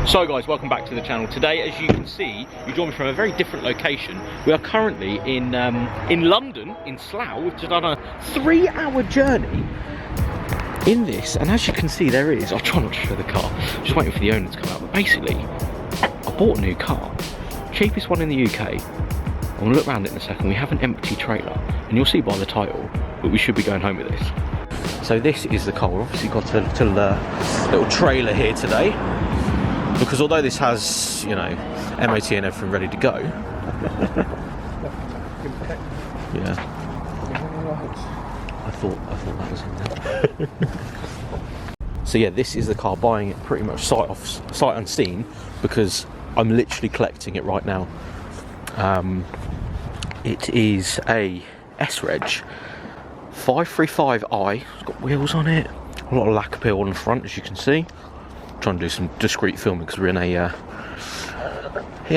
So guys, welcome back to the channel. Today, as you can see, you join me from a very different location. We are currently in London, in Slough. We've just done a 3-hour journey in this, and as you can see, there is, I'll try not to show the car, I'm just waiting for the owner to come out, but basically, I bought a new car, cheapest one in the UK. I'm gonna look around it in a second. We have an empty trailer, and you'll see by the title, but we should be going home with this. So this is the car. We've obviously got a little trailer here today, because although this has, you know, MOT and everything ready to go, yeah, I thought that was in there. So yeah, this is the car, buying it pretty much sight unseen, because I'm literally collecting it right now. It is a S-Reg 535i. It's got wheels on it, a lot of lacquer peel on the front, as you can see. Trying to do some discreet filming because we're in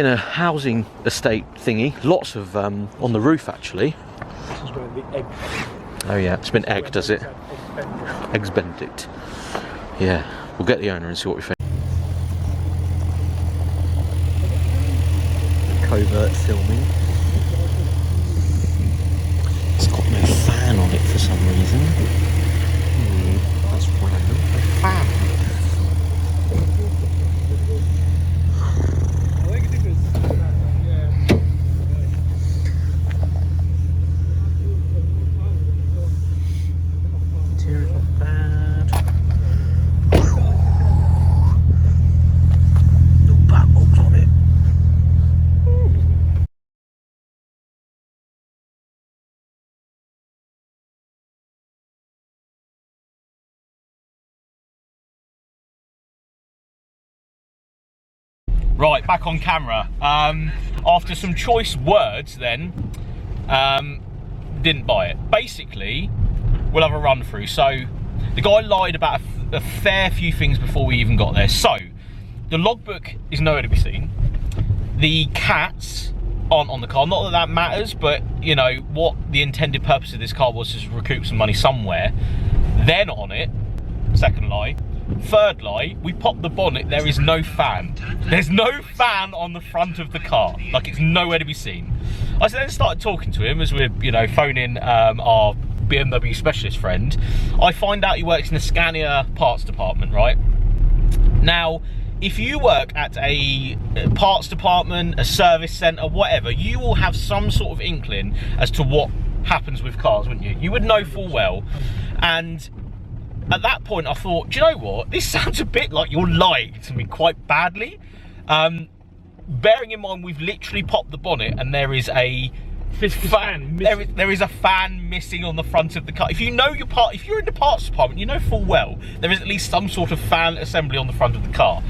a housing estate thingy. Lots of on the roof actually. This is where the egg. Oh yeah, it's been egged, does it? Eggs Benedict. Yeah, we'll get the owner and see what we think. Covert filming. It's got no fan on it for some reason. That's random. No fan. Right, back on camera. After some choice words then, didn't buy it. Basically, we'll have a run through. So, the guy lied about a fair few things before we even got there. So, the logbook is nowhere to be seen. The cats aren't on the car. Not that that matters, but, you know, what the intended purpose of this car was to recoup some money somewhere. They're not on it. Second lie. Third lie, we popped the bonnet, there is no fan. There's no fan on the front of the car. Like, it's nowhere to be seen. I then started talking to him as we're, you know, phoning our BMW specialist friend. I find out he works in the Scania parts department, right? Now, if you work at a parts department, a service centre, whatever, you will have some sort of inkling as to what happens with cars, wouldn't you? You would know full well. And at that point, I thought, do you know what? This sounds a bit like you're lying to me quite badly. Bearing in mind, we've literally popped the bonnet and there is a fan. There is a fan missing on the front of the car. If you know your part, if you're in the parts department, you know full well there is at least some sort of fan assembly on the front of the car.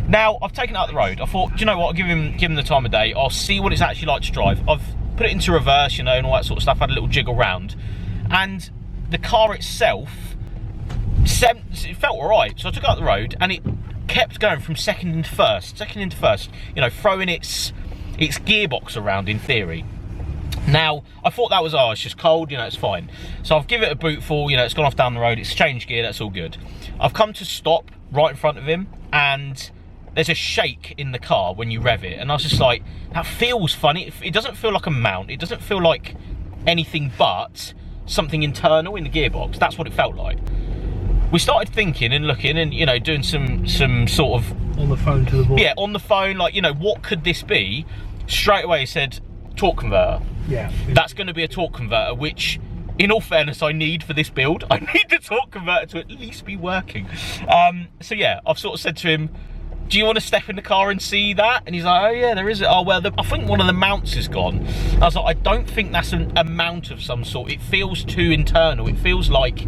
Now, I've taken it out the road. I thought, do you know what? I'll give him the time of day. I'll see what it's actually like to drive. I've put it into reverse, you know, and all that sort of stuff. Had a little jiggle round, and the car itself, it felt alright, so I took it out the road and it kept going from second into first, you know, throwing its gearbox around in theory. Now, I thought that was, oh, it's just cold, you know, it's fine. So I've given it a boot full, you know, it's gone off down the road, it's changed gear, that's all good. I've come to stop right in front of him and there's a shake in the car when you rev it, and I was just like, that feels funny. It doesn't feel like a mount, it doesn't feel like anything but something internal in the gearbox. That's what it felt like. We started thinking and looking and, you know, doing some sort of... On the phone to the boy. Yeah, on the phone, like, you know, what could this be? Straight away he said, torque converter. Yeah. That's going to be a torque converter, which, in all fairness, I need for this build. I need the torque converter to at least be working. So yeah, I've sort of said to him, do you want to step in the car and see that? And he's like, oh yeah, there is. Oh well, I think one of the mounts is gone. I was like, I don't think that's a mount of some sort. It feels too internal. It feels like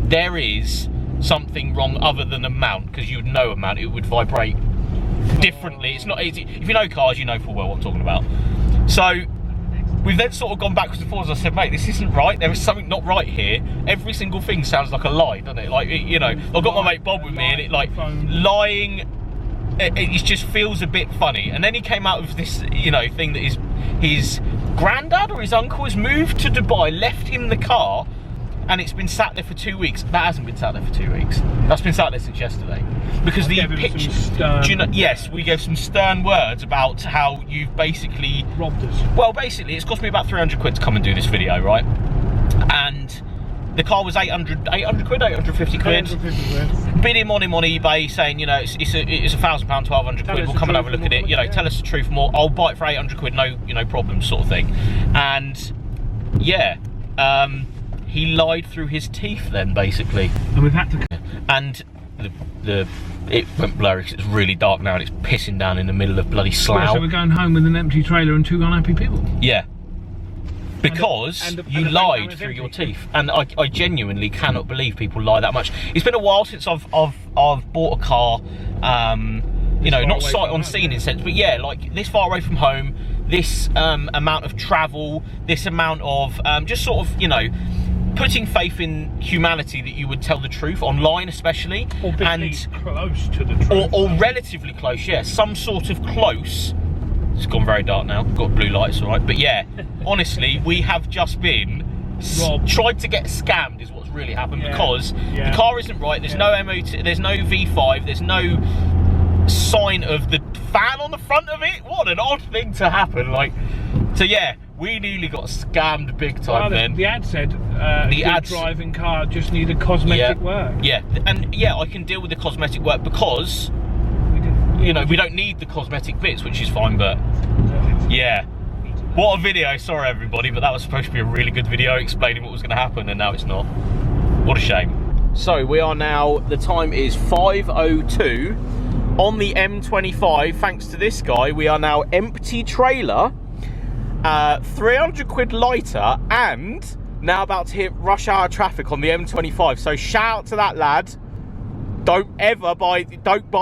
there is something wrong other than a mount, because you would know a mount, it would vibrate differently. It's not easy. If you know cars, you know full well what I'm talking about. So we've then sort of gone backwards and forwards. I said, mate, this isn't right. There is something not right here. Every single thing sounds like a lie, doesn't it? Like, you know, I've got my mate Bob with me, and it like lying. It just feels a bit funny. And then he came out with this, you know, thing that his granddad or his uncle has moved to Dubai, left him the car, and it's been sat there for 2 weeks. That hasn't been sat there for 2 weeks. That's been sat there since yesterday. Because the picture, do you know, yes, we gave some stern words about how you've basically robbed us. Well, basically, it's cost me about 300 quid to come and do this video, right? And the car was 800 quid, 850 quid. 850 quid. Bid him on eBay saying, you know, it's £1,000, 1,200 quid. We'll come and have a look at it. You know, tell us the truth more. I'll buy it for 800 quid, no problem, sort of thing. And yeah, he lied through his teeth then, basically. And we've had to. And it went blurry because it's really dark now and it's pissing down in the middle of bloody Slough. So we're going home with an empty trailer and 2 unhappy people. Yeah. Because you lied through your teeth, and I genuinely cannot believe people lie that much. It's been a while since I've bought a car, you know, not sight unseen in a sense, but yeah, like this far away from home, this amount of travel, this amount of just sort of, you know, putting faith in humanity that you would tell the truth online, especially, or close to the truth, or relatively close, yeah, some sort of close. It's gone very dark now. Got blue lights, all right. But yeah, honestly, we have just been tried to get scammed. Is what's really happened, because the car isn't right. There's no MOT. There's no V5. There's no sign of the fan on the front of it. What an odd thing to happen. Like, so yeah, we nearly got scammed big time. Then the ad said the driving car just needed cosmetic work. Yeah, and yeah, I can deal with the cosmetic work because, you know, we don't need the cosmetic bits, which is fine, but yeah. What a video, sorry everybody, but that was supposed to be a really good video explaining what was going to happen, and now it's not. What a shame. So we are now, the time is 5:02 on the M25. Thanks to this guy, we are now empty trailer, 300 quid lighter, and now about to hit rush hour traffic on the M25. So shout out to that lad. Don't buy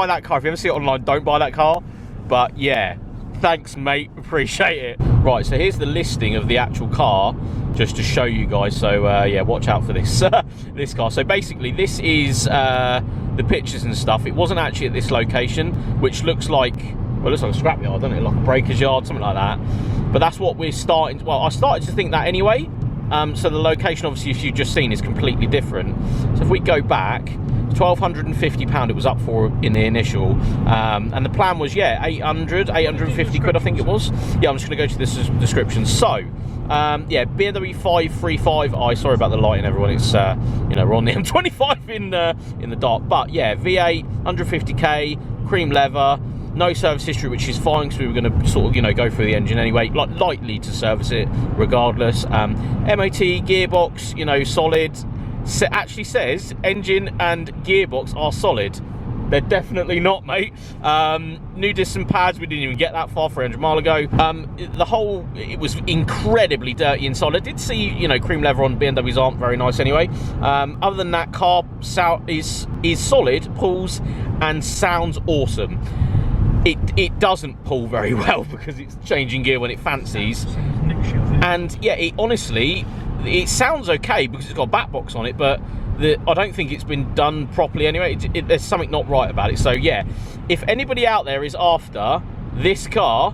that car. If you ever see it online, don't buy that car. But yeah, thanks mate, appreciate it. Right, so here's the listing of the actual car, just to show you guys. So yeah, watch out for this this car. So basically, this is the pictures and stuff. It wasn't actually at this location, which looks like, well, it looks like a scrapyard, doesn't it? Like a breaker's yard, something like that. But that's what we're starting. Well, I started to think that anyway. So the location, obviously, if you've just seen, is completely different. So if we go back, £1,250 it was up for in the initial, and the plan was, yeah, 850 quid I think it was. Yeah, I'm just going to go to this description. So yeah, BMW 535i. Sorry about the lighting, everyone. It's you know, we're on the M25 in the dark, but yeah, V8, 150k, cream leather. No service history, which is fine, because we were going to sort of, you know, go through the engine anyway, like lightly to service it regardless. MOT, gearbox, you know, solid. Actually says engine and gearbox are solid. They're definitely not, mate. New discs and pads, we didn't even get that far, 300 mile ago. The whole, it was incredibly dirty inside. I did see, you know, cream leather on BMWs aren't very nice anyway. Other than that, car is solid, pulls and sounds awesome. It doesn't pull very well because it's changing gear when it fancies. And yeah, it honestly, it sounds okay because it's got a back box on it, but I don't think it's been done properly anyway. There's something not right about it. So yeah, if anybody out there is after this car,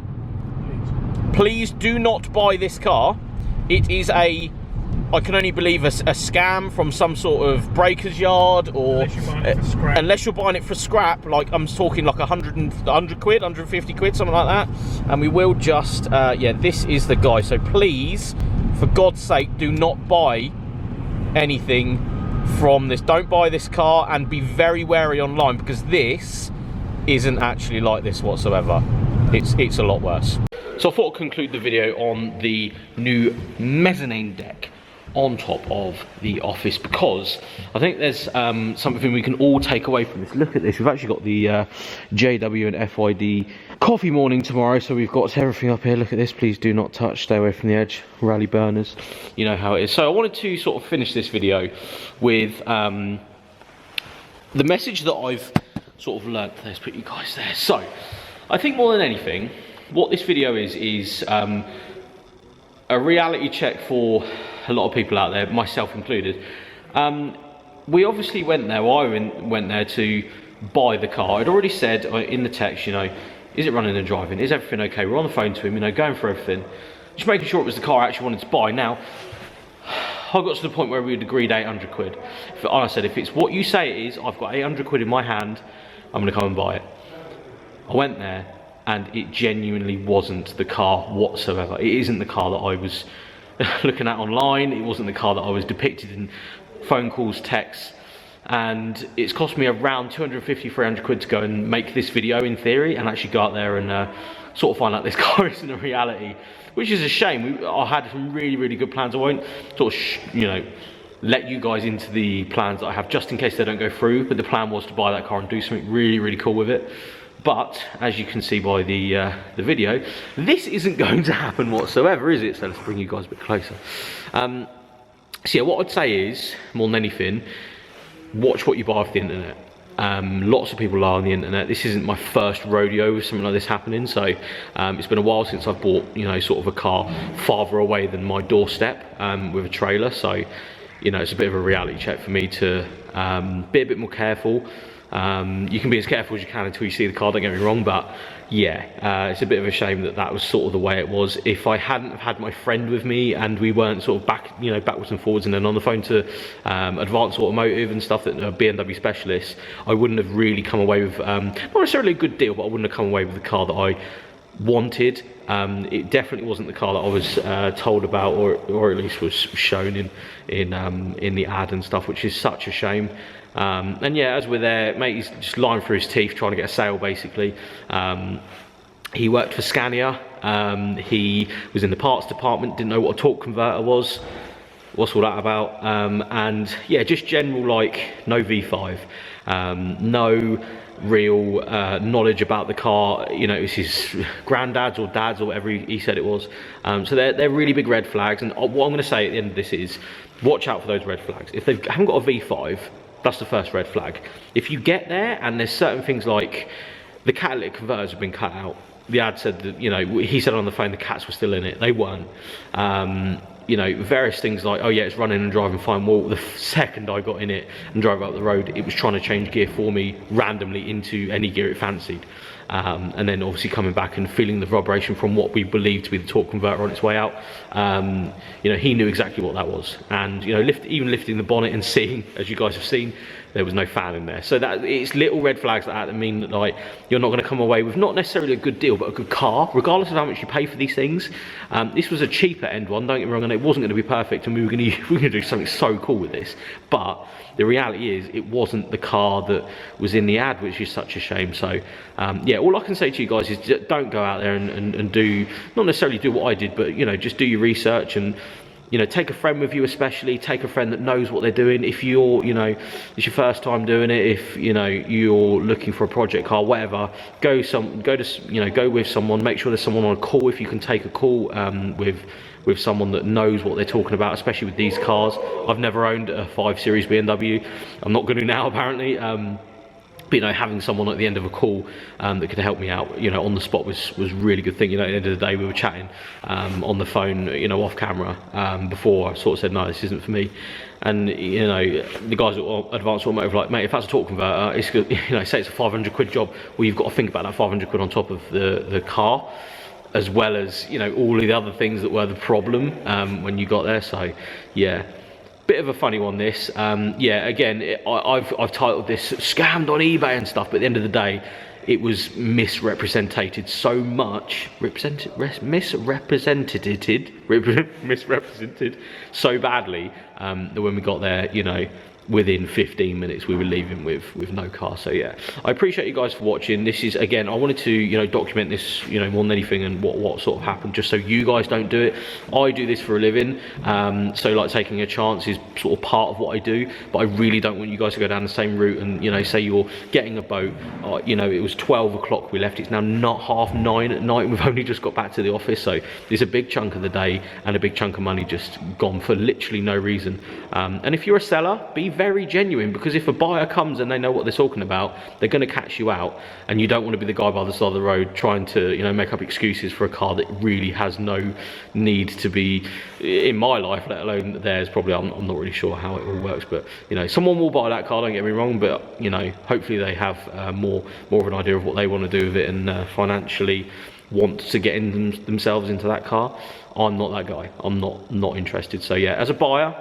please do not buy this car. It is a, I can only believe, a scam from some sort of breaker's yard, or unless you're buying it for scrap, like I'm talking like 100 quid, 150 quid, something like that. And we will just, yeah, this is the guy. So please, for God's sake, do not buy anything from this. Don't buy this car, and be very wary online, because this isn't actually like this whatsoever. It's a lot worse. So I thought I'd conclude the video on the new mezzanine deck on top of the office, because I think there's something we can all take away from this. Look at this, we've actually got the JW and FYD coffee morning tomorrow, so we've got everything up here. Look at this, please do not touch, stay away from the edge, rally burners, you know how it is. So I wanted to sort of finish this video with the message that I've sort of learnt. Let's put you guys there. So I think more than anything, what this video is a reality check for a lot of people out there, myself included. We obviously went there, I went there to buy the car. I'd already said in the text, you know, is it running and driving? Is everything okay? We're on the phone to him, you know, going for everything. Just making sure it was the car I actually wanted to buy. Now, I got to the point where we'd agreed 800 quid. I said, if it's what you say it is, I've got 800 quid in my hand, I'm gonna come and buy it. I went there, and it genuinely wasn't the car whatsoever. It isn't the car that I was looking at online. It wasn't the car that I was depicted in phone calls, texts, and it's cost me around 250, 300 quid to go and make this video in theory, and actually go out there and sort of find out this car isn't a reality, which is a shame. I had some really good plans. I won't sort of, you know, let you guys into the plans that I have just in case they don't go through, but the plan was to buy that car and do something really cool with it. But as you can see by the video, this isn't going to happen whatsoever, is it? So let's bring you guys a bit closer. So yeah, what I'd say is, more than anything, watch what you buy off the internet. Lots of people lie on the internet. This isn't my first rodeo with something like this happening, so it's been a while since I've bought, you know, sort of a car farther away than my doorstep with a trailer. So, you know, it's a bit of a reality check for me to be a bit more careful. You can be as careful as you can until you see the car, don't get me wrong, but yeah, it's a bit of a shame that that was sort of the way it was. If I hadn't have had my friend with me and we weren't sort of backwards and forwards and then on the phone to Advanced Automotive and stuff, that BMW specialists, I wouldn't have really come away with not necessarily a good deal, but I wouldn't have come away with the car that I wanted. It definitely wasn't the car that I was told about, or at least was shown in the ad and stuff, which is such a shame. And yeah, as we're there, mate, he's just lying through his teeth trying to get a sale, basically. He worked for Scania. He was in the parts department, didn't know what a torque converter was. What's all that about? And yeah, just general, like, no V5, no real knowledge about the car. You know, it was his granddad's or dad's or whatever he said it was. So they're really big red flags. And what I'm going to say at the end of this is, watch out for those red flags. If they haven't got a V5, that's the first red flag. If you get there and there's certain things like the catalytic converters have been cut out, the ad said that, you know, he said on the phone the cats were still in it, they weren't. You know, various things like, oh yeah, it's running and driving fine. Well, the second I got in it and drove up the road, it was trying to change gear for me randomly into any gear it fancied. And then obviously coming back and feeling the vibration from what we believed to be the torque converter on its way out. You know, he knew exactly what that was. And, you know, even lifting the bonnet and seeing, as you guys have seen, there was no fan in there. So that it's little red flags like that mean that, like, you're not going to come away with not necessarily a good deal, but a good car, regardless of how much you pay for these things. This was a cheaper end one, don't get me wrong, and it wasn't going to be perfect, and we were going to do something so cool with this. But the reality is, it wasn't the car that was in the ad, which is such a shame. So yeah, all I can say to you guys is, don't go out there and do, not necessarily do what I did, but, you know, just do your research and, you know, take a friend with you, especially take a friend that knows what they're doing. If you're, you know, it's your first time doing it, if, you know, you're looking for a project car, whatever, go with someone. Make sure there's someone on a call, if you can take a call with someone that knows what they're talking about, especially with these cars. I've never owned a 5 Series BMW. I'm not going to now, apparently. But, you know, having someone at the end of a call that could help me out, you know, on the spot was a really good thing. You know, at the end of the day, we were chatting on the phone, you know, off camera, before I sort of said, no, this isn't for me. And, you know, the guys at Advanced Automotive were like, mate, if that's a torque converter, it's good, you know, say it's a 500 quid job, well, you've got to think about that 500 quid on top of the car, as well as, you know, all of the other things that were the problem when you got there. So yeah, bit of a funny one, this. Yeah, again, I've titled this "Scammed on eBay" and stuff, but at the end of the day, it was misrepresented so much, misrepresented so badly that when we got there, you know, within 15 minutes we were leaving with no car. So yeah, I appreciate you guys for watching. This is, again, I wanted to, you know, document this, you know, more than anything, and what sort of happened, just so you guys don't do it. I do this for a living, so, like, taking a chance is sort of part of what I do, but I really don't want you guys to go down the same route and, you know, say you're getting a boat, you know, it was 12 o'clock we left, it's now not 9:30 at night, and we've only just got back to the office. So there's a big chunk of the day and a big chunk of money just gone for literally no reason. And if you're a seller, be very genuine, because if a buyer comes and they know what they're talking about, they're going to catch you out, and you don't want to be the guy by the side of the road trying to, you know, make up excuses for a car that really has no need to be in my life, let alone theirs. Probably, I'm not really sure how it all works, but, you know, someone will buy that car, don't get me wrong, but, you know, hopefully they have more of an idea of what they want to do with it, and financially want to get themselves into that car. I'm not that guy. I'm not interested. So yeah, as a buyer,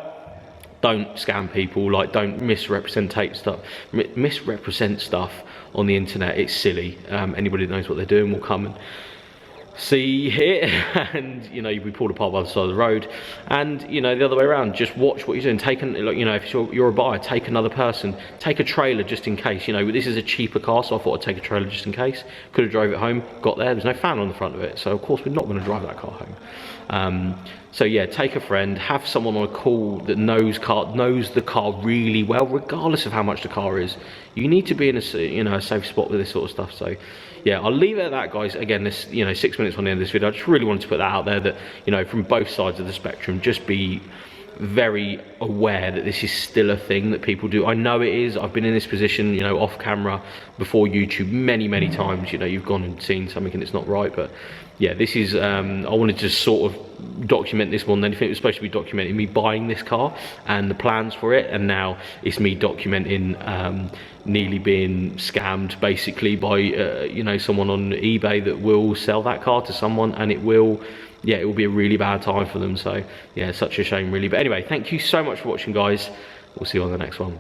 don't scam people, like don't misrepresent stuff on the internet. It's silly. Anybody that knows what they're doing will come and see it, and you know, you'll be pulled apart by the side of the road. And you know, the other way around, just watch what you're doing. Take like, you know, if you're a buyer, take another person, take a trailer just in case. You know, this is a cheaper car, so I thought I'd take a trailer just in case. Could have drove it home, got there, there's no fan on the front of it, so of course we're not going to drive that car home. So yeah, take a friend, have someone on a call that knows the car really well, regardless of how much the car is. You need to be in a, you know, a safe spot with this sort of stuff. So yeah, I'll leave it at that, guys. Again, this, you know, 6 minutes on the end of this video, I just really wanted to put that out there, that, you know, from both sides of the spectrum, just be very aware that this is still a thing that people do. I know it is. I've been in this position, you know, off camera before YouTube many times. You know, you've gone and seen something and it's not right. But yeah, this is I wanted to sort of document this more than anything. It was supposed to be documenting me buying this car and the plans for it, and now it's me documenting nearly being scammed basically by you know, someone on eBay that will sell that car to someone, and it will, yeah, it will be a really bad time for them. So yeah, such a shame really. But anyway, thank you so much for watching, guys. We'll see you on the next one.